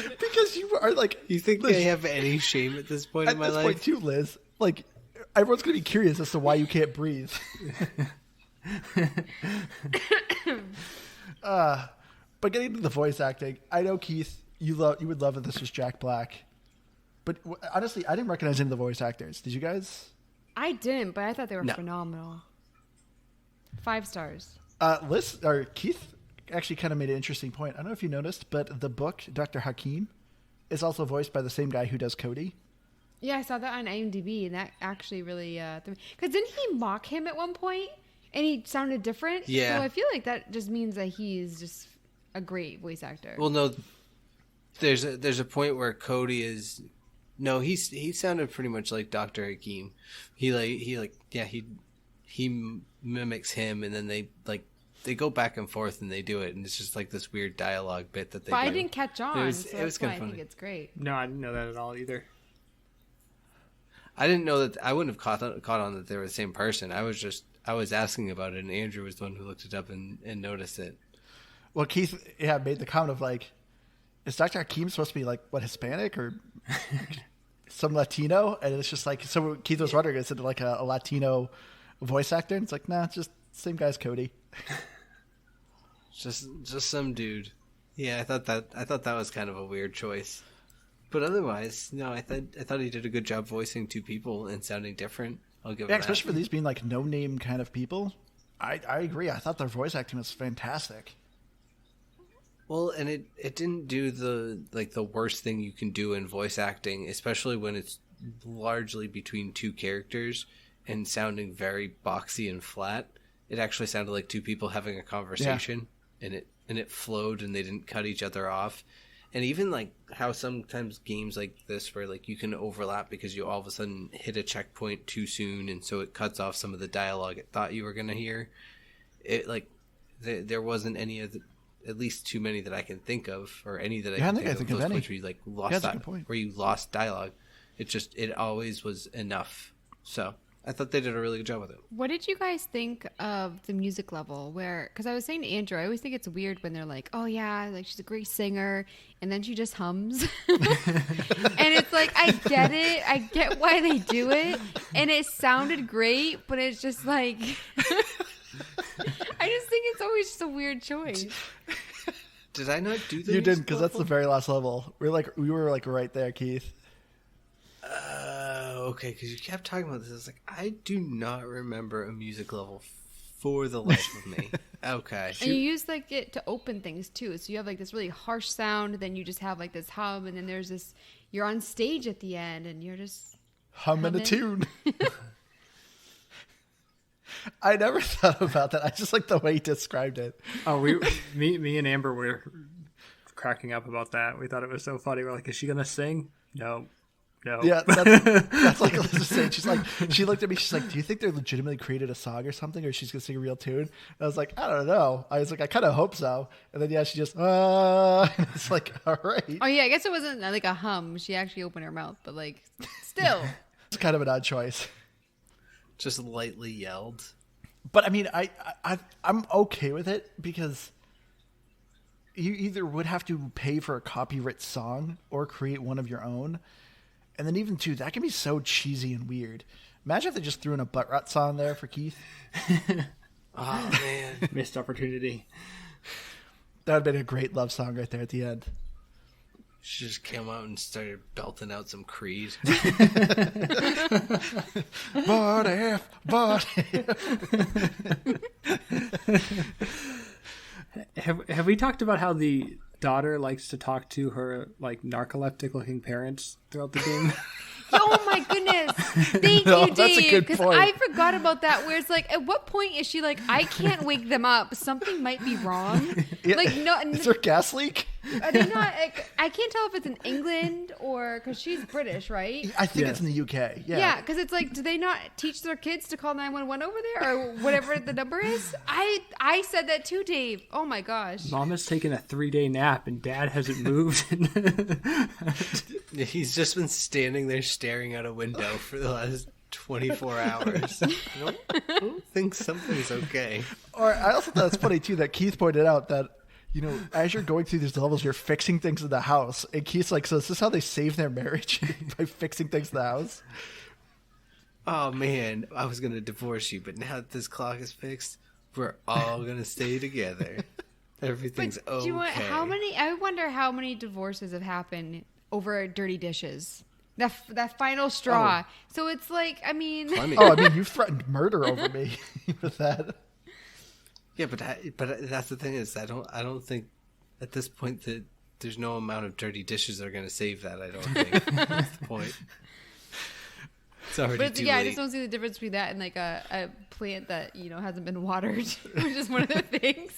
rude. Because you are like... You think Liz, I have any shame at this point in my life? At this point too, Liz. Like, everyone's going to be curious as to why you can't breathe. But getting to the voice acting, I know, Keith, you would love if this was Jack Black. But honestly, I didn't recognize any of the voice actors. Did you guys? I didn't, but I thought they were phenomenal. 5 stars. Keith actually kind of made an interesting point. I don't know if you noticed, but the book, Dr. Hakim, is also voiced by the same guy who does Cody. Yeah, I saw that on IMDb, and that actually really... Because didn't he mock him at one point? And he sounded different? Yeah. So I feel like that just means that he's just a great voice actor. Well, no, there's a point where Cody is... No, he sounded pretty much like Dr. Hakim. He mimics him, and then they go back and forth and they do it, and it's just like this weird dialogue bit that they do. I didn't catch on, it was so kind that's of why I funny. think it's great. No, I didn't know that at all either. I didn't know that. I wouldn't have caught on that they were the same person. I was asking about it, and Andrew was the one who looked it up and noticed it. Well, Keith, made the comment of like, is Dr. Hakim supposed to be like Hispanic or some Latino? And it's just like, so Keith was wondering, is it like a Latino voice actor? And it's like, nah, it's just same guy as Cody. Just some dude. Yeah, I thought that was kind of a weird choice. But otherwise, no, I thought he did a good job voicing two people and sounding different. I'll give him that. Especially for these being like no name kind of people. I agree. I thought their voice acting was fantastic. Well, and it didn't do the worst thing you can do in voice acting, especially when it's largely between two characters and sounding very boxy and flat. It actually sounded like two people having a conversation, and it flowed, and they didn't cut each other off. And even like how sometimes games like this where like you can overlap because you all of a sudden hit a checkpoint too soon, and so it cuts off some of the dialogue it thought you were going to hear. It like there wasn't any of the, at least too many that I can think of, or any that I can think of. Those points where you like lost where you lost dialogue. It always was enough. So I thought they did a really good job with it. What did you guys think of the music level? Because I was saying to Andrew, I always think it's weird when they're like, oh yeah, like she's a great singer, and then she just hums. And it's like, I get it. I get why they do it. And it sounded great, but it's just like, I just think it's always just a weird choice. Did I not do that? You didn't, because that's the very last level. We were like right there, Keith. Okay, because you kept talking about this. I was like, I do not remember a music level for the life of me. Okay. And you use like it to open things too. So you have like this really harsh sound, then you just have like this hum, and then there's this, you're on stage at the end and you're just humming a tune. I never thought about that. I just like the way he described it. Oh, me and Amber were cracking up about that. We thought it was so funny. We're like, is she going to sing? No. Yeah, that's like Elizabeth saying. She looked at me. She's like, "Do you think they legitimately created a song or something, or she's gonna sing a real tune?" And I was like, "I don't know." I was like, "I kind of hope so." And then she just, and it's like, all right. Oh yeah, I guess it wasn't like a hum. She actually opened her mouth, but like, still, it's kind of an odd choice. Just lightly yelled. But I mean, I'm okay with it because you either would have to pay for a copyright song or create one of your own. And then even too, that can be so cheesy and weird. Imagine if they just threw in a butt rot song there for Keith. Oh man, missed opportunity. That would have been a great love song right there at the end. She just came out and started belting out some Creed. But if. Have we talked about how the daughter likes to talk to her like narcoleptic looking parents throughout the game? Oh my goodness. Thank you, Dave. That's a good Because point. I forgot about that, where it's like, at what point is she like, I can't wake them up, something might be wrong? Yeah. Like, no, Is there a gas leak? are they not like, I can't tell if it's in England or, because she's British, right? I think Yes. it's in the UK. Yeah, because it's like, do they not teach their kids to call 911 over there, or whatever the number is? I said that too, Dave. Oh my gosh. Mom has taken a 3-day nap and Dad hasn't moved. He's just been standing there staring out a window for the last 24 hours. I don't think something's okay. Or I also thought it's funny too that Keith pointed out that, you know, as you're going through these levels, you're fixing things in the house. And Keith's like, so is this how they save their marriage? By fixing things in the house? Oh man, I was going to divorce you, but now that this clock is fixed, we're all going to stay together. Everything's But okay. do you want, I wonder how many divorces have happened over dirty dishes. That final straw. So it's like, I mean, Oh, I mean, you threatened murder over me with that. Yeah, but that's the thing is, I don't think at this point that there's no amount of dirty dishes that are going to save that. I don't think that's the point. It's already but too yeah, late. I just don't see the difference between that and like a plant that, you know, hasn't been watered, which is one of the things.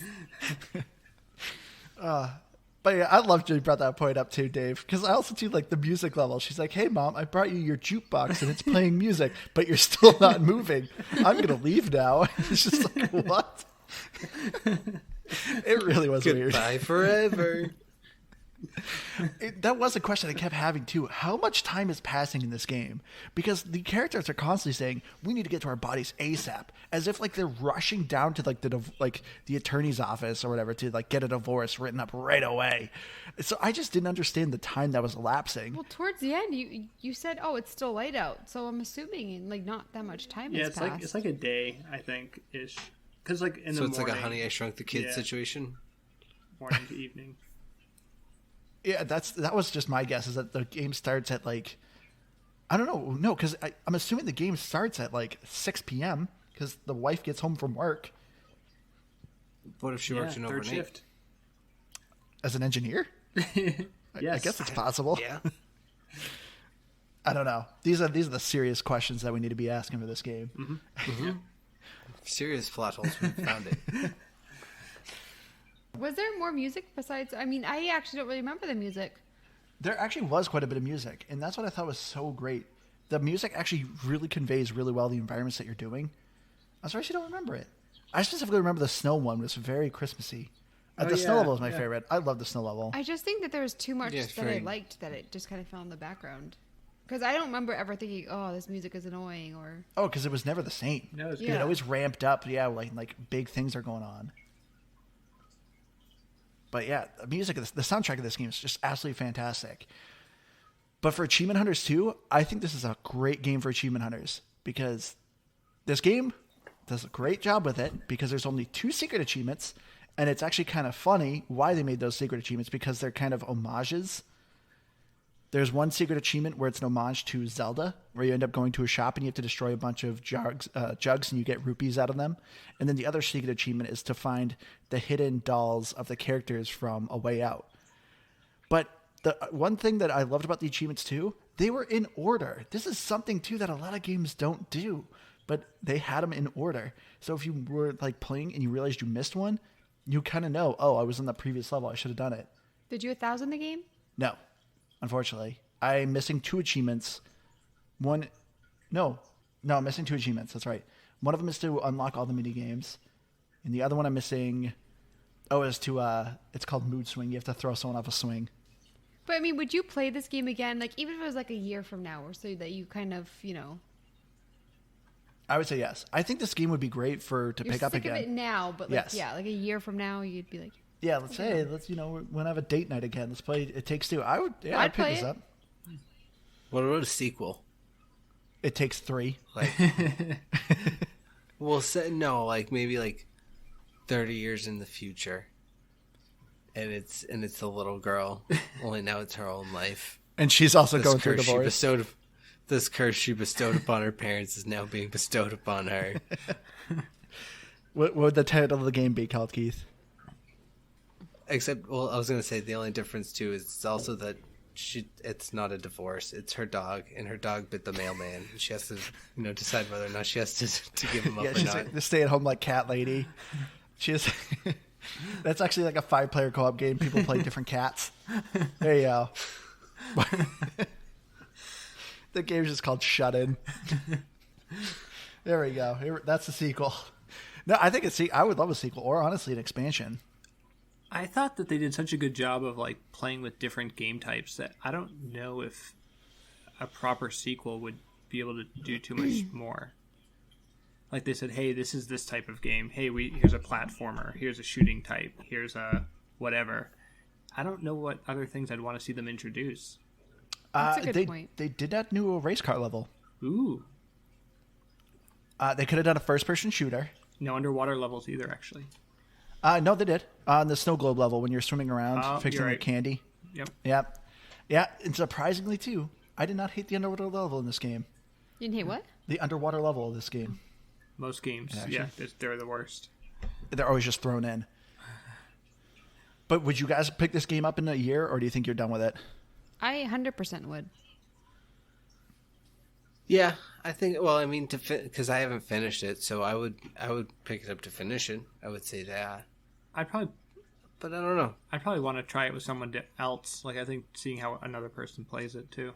But yeah, I love you brought that point up too, Dave, because I also do like the music level. She's like, "Hey, Mom, I brought you your jukebox and it's playing music, but you're still not moving. I'm gonna leave now." It's just like, what? It really was weird. Goodbye forever. That was a question I kept having too. How much time is passing in this game? Because the characters are constantly saying, "We need to get to our bodies ASAP," as if like they're rushing down to like the attorney's office or whatever to like get a divorce written up right away. So I just didn't understand the time that was elapsing. Well, towards the end, you said, "Oh, it's still light out," so I'm assuming like not that much time has passed. It's like a day, I think, ish. Because like in the So it's morning, like a Honey I Shrunk the Kids Yeah. situation. morning to evening. Yeah, that was just my guess, is that the game starts at like, I don't know, no, because I'm assuming the game starts at like 6 p.m. because the wife gets home from work. What if she works an third overnight shift. As an engineer? Yes. I guess it's possible. Yeah. I don't know. These are the serious questions that we need to be asking for this game. Mm-hmm. Serious plot holes. We found it. Was there more music besides? I mean, I actually don't really remember the music. There actually was quite a bit of music, and that's what I thought was so great. The music actually really conveys really well the environments that you're doing. I'm sorry you don't remember it. I specifically remember the snow one was very Christmassy. The snow level is my favorite. I love the snow level. I just think that there was too much Yeah, it's that very- I liked that it just kind of fell in the background. Because I don't remember ever thinking, oh, this music is annoying, or... Oh, because it was never the same. No, it's Yeah. It always ramped up, like big things are going on. But yeah, the music, the soundtrack of this game is just absolutely fantastic. But for Achievement Hunters 2, I think this is a great game for Achievement Hunters because this game does a great job with it because there's only 2 secret achievements, and it's actually kind of funny why they made those secret achievements because they're kind of homages. There's one secret achievement where it's an homage to Zelda, where you end up going to a shop and you have to destroy a bunch of jugs and you get rupees out of them. And then the other secret achievement is to find the hidden dolls of the characters from A Way Out. But the one thing that I loved about the achievements too, they were in order. This is something too that a lot of games don't do, but they had them in order. So if you were like playing and you realized you missed one, you kind of know, oh, I was on the previous level. I should have done it. Did you 1,000 the game? No. Unfortunately, I'm missing 2 achievements. I'm missing 2 achievements. That's right. One of them is to unlock all the mini games, and the other one I'm missing. Is to it's called Mood Swing. You have to throw someone off a swing. But I mean, would you play this game again? Like, even if it was like a year from now, or so that you kind of, I would say yes. I think this game would be great to you're pick up sick again. of it now, but Yes. like a year from now, you'd be like, Yeah, let's we're gonna have a date night again. Let's play It Takes Two. I'd I'd pick play this it. up. What about a sequel? It Takes Three. Like, like maybe like 30 years in the future, and it's a little girl. Only now it's her own life. And she's also going through divorce. This curse she bestowed upon her parents is now being bestowed upon her. What would the title of the game be called, Keith? Except, I was going to say the only difference too is it's also that it's not a divorce. It's her dog, and her dog bit the mailman. And she has to, decide whether or not she has to give him up or She's not. like the stay-at-home like cat lady. She's that's actually like a 5-player co-op game. People play different cats. There you go. The game's just called Shut In. There we go. That's the sequel. No, I think I would love a sequel, or honestly, an expansion. I thought that they did such a good job of like playing with different game types that I don't know if a proper sequel would be able to do too much more. Like they said, hey, this is this type of game. Hey, here's a platformer. Here's a shooting type. Here's a whatever. I don't know what other things I'd want to see them introduce. That's a good point. They did not do a race car level. Ooh. They could have done a first-person shooter. No underwater levels either, actually. No, they did. On the snow globe level, when you're swimming around, fixing you're the right. candy. Yep. Yeah, and surprisingly, too, I did not hate the underwater level in this game. You didn't hate what? The underwater level of this game. Most games, Actually. they're the worst. They're always just thrown in. But would you guys pick this game up in a year, or do you think you're done with it? I 100% would. Yeah, I think. Well, I mean, because I haven't finished it, so I would pick it up to finish it. I would say that. I'd probably But I don't know. I'd probably want to try it with someone else. Like I think seeing how another person plays it too.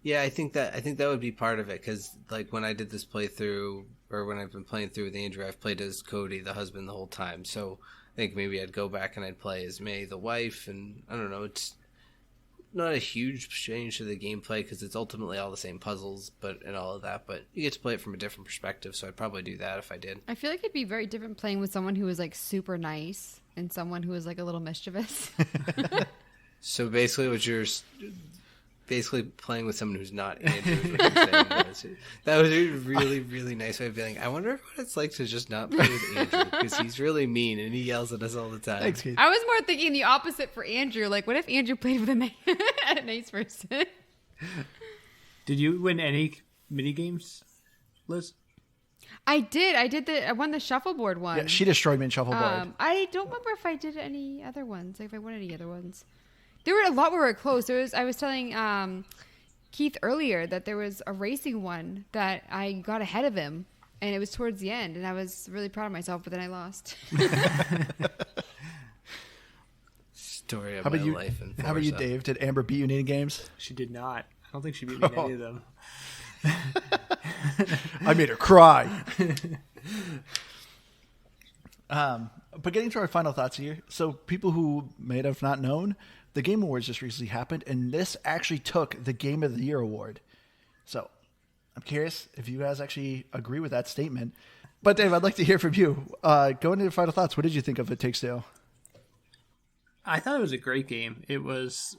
Yeah, I think that would be part of it because like when I did this playthrough or when I've been playing through with Andrew, I've played as Cody, the husband, the whole time. So I think maybe I'd go back and I'd play as May, the wife, and I don't know. It's not a huge change to the gameplay because it's ultimately all the same puzzles, and all of that. But you get to play it from a different perspective, so I'd probably do that if I did. I feel like it'd be very different playing with someone who was like super nice and someone who was like a little mischievous. So basically, what you're basically playing with someone who's not Andrew. Is what you're saying. That was a really, really nice way of being. I wonder what it's like to just not play with Andrew, because he's really mean and he yells at us all the time. Thanks, Keith. I was more thinking the opposite for Andrew. Like, what if Andrew played with a nice person? Did you win any mini games, Liz? I did. I won the shuffleboard one. Yeah, she destroyed me in shuffleboard. I don't remember if I did any other ones. Like if I won any other ones. There were a lot where we were close. I was telling Keith earlier that there was a racing one that I got ahead of him, and it was towards the end, and I was really proud of myself. But then I lost. Story of How my about you? life. In How about you, Forza. Dave? Did Amber beat you in any games? She did not. I don't think she beat me in any of them. I made her cry. But getting to our final thoughts here. So people who may have not known, the Game Awards just recently happened, and this actually took the Game of the Year award. So I'm curious if you guys actually agree with that statement. But Dave, I'd like to hear from you. Going into your final thoughts, what did you think of It Takes Two? I thought it was a great game. It was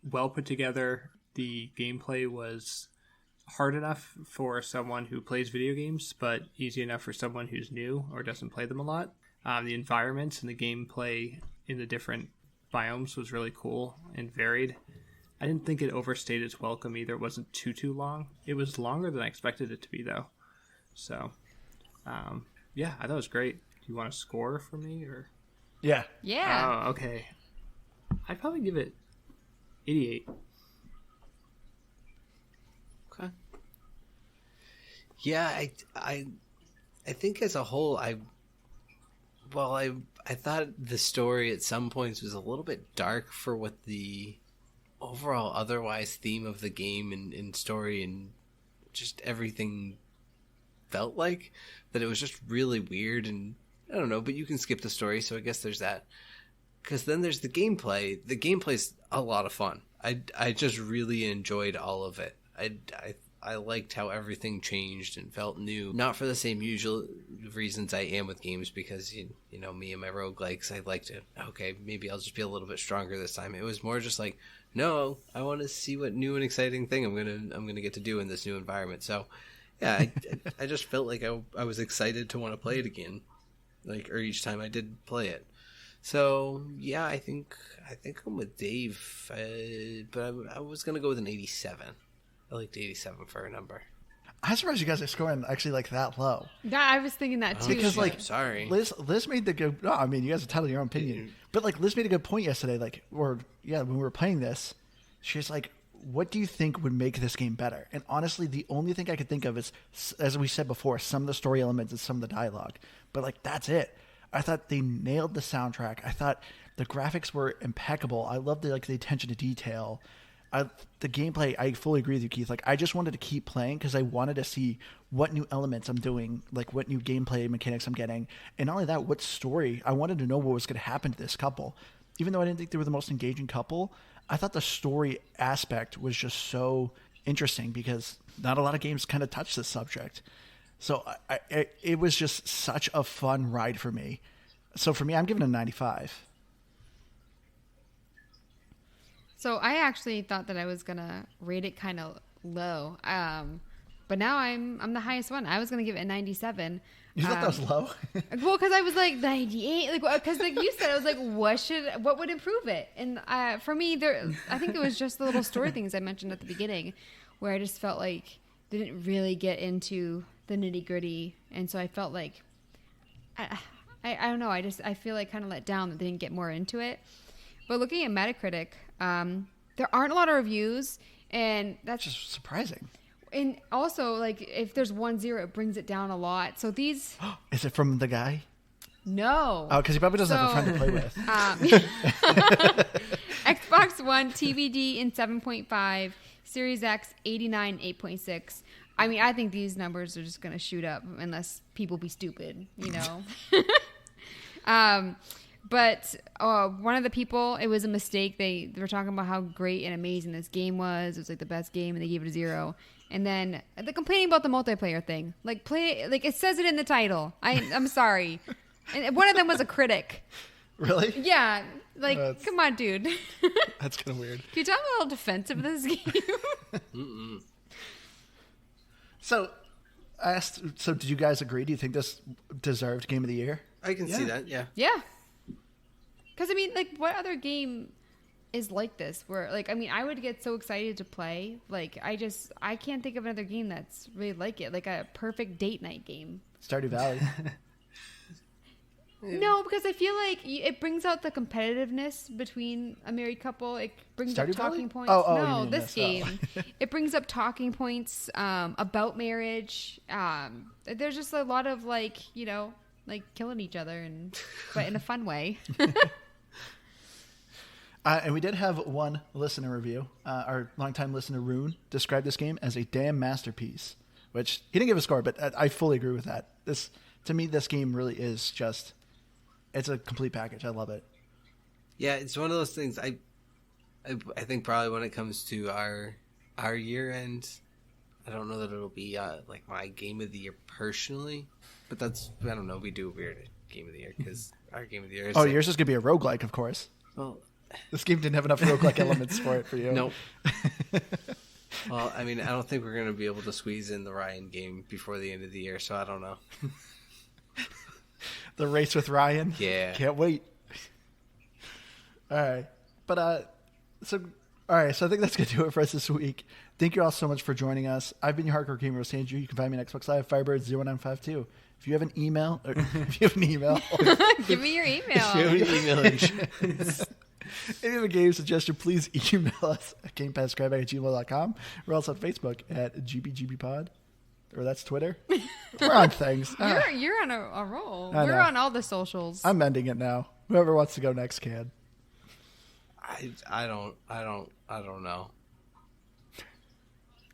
well put together. The gameplay was hard enough for someone who plays video games, but easy enough for someone who's new or doesn't play them a lot. The environments and the gameplay in the different biomes was really cool and varied. I didn't think it overstayed its welcome either. It wasn't too long. It was longer than I expected it to be, though. So, yeah, I thought it was great. Do you want a score for me? Or? Yeah. Yeah. Oh, okay. I'd probably give it 88. Okay. Yeah, I think as a whole, I thought the story at some points was a little bit dark for what the overall otherwise theme of the game and story and just everything felt like. That it was just really weird, and I don't know, but you can skip the story, so I guess there's that. Because then there's the gameplay. The gameplay's a lot of fun. I just really enjoyed all of it. I liked how everything changed and felt new. Not for the same usual reasons I am with games, because you know me and my roguelikes, I like to, okay, maybe I'll just be a little bit stronger this time. It was more just like, no, I want to see what new and exciting thing I'm gonna get to do in this new environment. So yeah, I just felt like I was excited to want to play it again, like, or each time I did play it. So yeah, I think I'm with Dave, but I was gonna go with an 87. I liked 87 for a number. I'm surprised you guys are scoring actually like that low. Yeah, I was thinking that too. Because like, sorry, Liz made the good. No, I mean you guys are entitled to your own opinion. But like Liz made a good point yesterday. Like, when we were playing this, she's like, "What do you think would make this game better?" And honestly, the only thing I could think of is, as we said before, some of the story elements and some of the dialogue. But like, that's it. I thought they nailed the soundtrack. I thought the graphics were impeccable. I loved the attention to detail. The gameplay, I fully agree with you, Keith. Like, I just wanted to keep playing because I wanted to see what new elements I'm doing, like what new gameplay mechanics I'm getting, and not only that, what story. I wanted to know what was going to happen to this couple. Even though I didn't think they were the most engaging couple, I thought the story aspect was just so interesting because not a lot of games kind of touch this subject. So it was just such a fun ride for me. So for me, I'm giving it a 95. So I actually thought that I was gonna rate it kind of low, but now I'm the highest one. I was gonna give it a 97. You thought that was low? Well, because I was like 98, like because like you said, I was like, what would improve it? And for me, I think it was just the little story things I mentioned at the beginning, where I just felt like they didn't really get into the nitty gritty, and so I felt like I don't know. I feel like kind of let down that they didn't get more into it. But looking at Metacritic, there aren't a lot of reviews, and that's just surprising. And also, like, if there's 1-0, it brings it down a lot. So these... Is it from the guy? No. Oh, because he probably doesn't have a friend to play with. Xbox One, TBD in 7.5. Series X, 89, 8.6. I mean, I think these numbers are just going to shoot up unless people be stupid, you know? But one of the people, it was a mistake. They were talking about how great and amazing this game was. It was like the best game, and they gave it a 0. And then they're complaining about the multiplayer thing. Like it says it in the title. I'm sorry. And one of them was a critic. Really? Yeah, like, That's- come on, dude. That's kind of weird. Can you tell me a little defensive of this game? So, I asked. So, did you guys agree? Do you think this deserved Game of the Year? I can see that. Yeah. Yeah. Because, I mean, like, what other game is like this? Where, like, I mean, I would get so excited to play. Like, I can't think of another game that's really like it. Like a perfect date night game. Stardew Valley. No, because I feel like it brings out the competitiveness between a married couple. It brings Stardew up talking Valley? points. Oh, you no, mean this this. Oh. game. It brings up talking points about marriage. There's just a lot of, like, you know, like killing each other, but in a fun way. And we did have one listener review. Our longtime listener, Rune, described this game as a damn masterpiece, which he didn't give a score, but I fully agree with that. To me, this game really is just, it's a complete package. I love it. Yeah, it's one of those things. I think probably when it comes to our year end, I don't know that it'll be like my game of the year personally, but that's, I don't know. We do a weird game of the year because our game of the year is like, yours is going to be a roguelike, of course. well, This game didn't have enough roguelike elements for it for you. nope. Well, I mean, I don't think we're going to be able to squeeze in the Ryan game before the end of the year, so I don't know. The race with Ryan. Yeah. Can't wait. All right. But, so I think that's going to do it for us this week. Thank you all so much for joining us. I've been your hardcore gamer, Andrew. You can find me on Xbox Live, Firebird0952. If you have an email, Give me your email. if you have a game suggestion, please email us at GamePassCrab@gmail.com. We're also on Facebook at GBGBPod. Or that's Twitter. We're on things. You're on a roll. I We're know. on all the socials. I'm ending it now. Whoever wants to go next can. I don't know.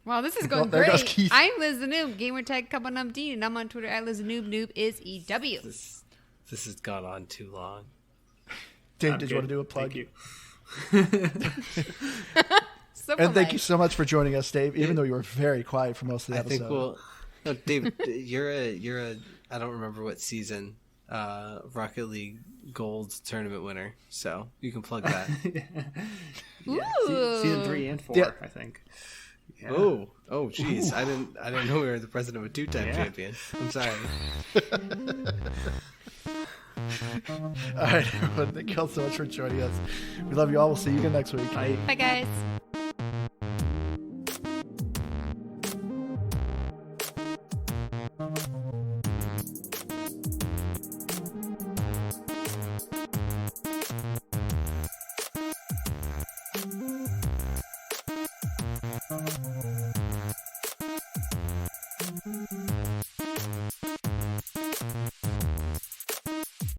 Wow, this is going there goes great. Keith. I'm Liz the Noob, gamertag Dean, and I'm on Twitter at Liz the Noob. Noob is EW. This has gone on too long. Dave, I'm did you want to good. do a plug? Thank you. So And thank polite. you so much for joining us, Dave, even though you were very quiet for most of the I episode. think no, Dave, you're a I don't remember what season Rocket League Gold tournament winner, so you can plug that. Ooh. Season 3 and 4, Yeah. I think. Yeah. Oh, jeez, I didn't know we were the president of a two-time Yeah. champion. I'm sorry. All right, everyone. Thank you all so much for joining us. We love you all. We'll see you again next week. Bye. Bye, guys. Thank you.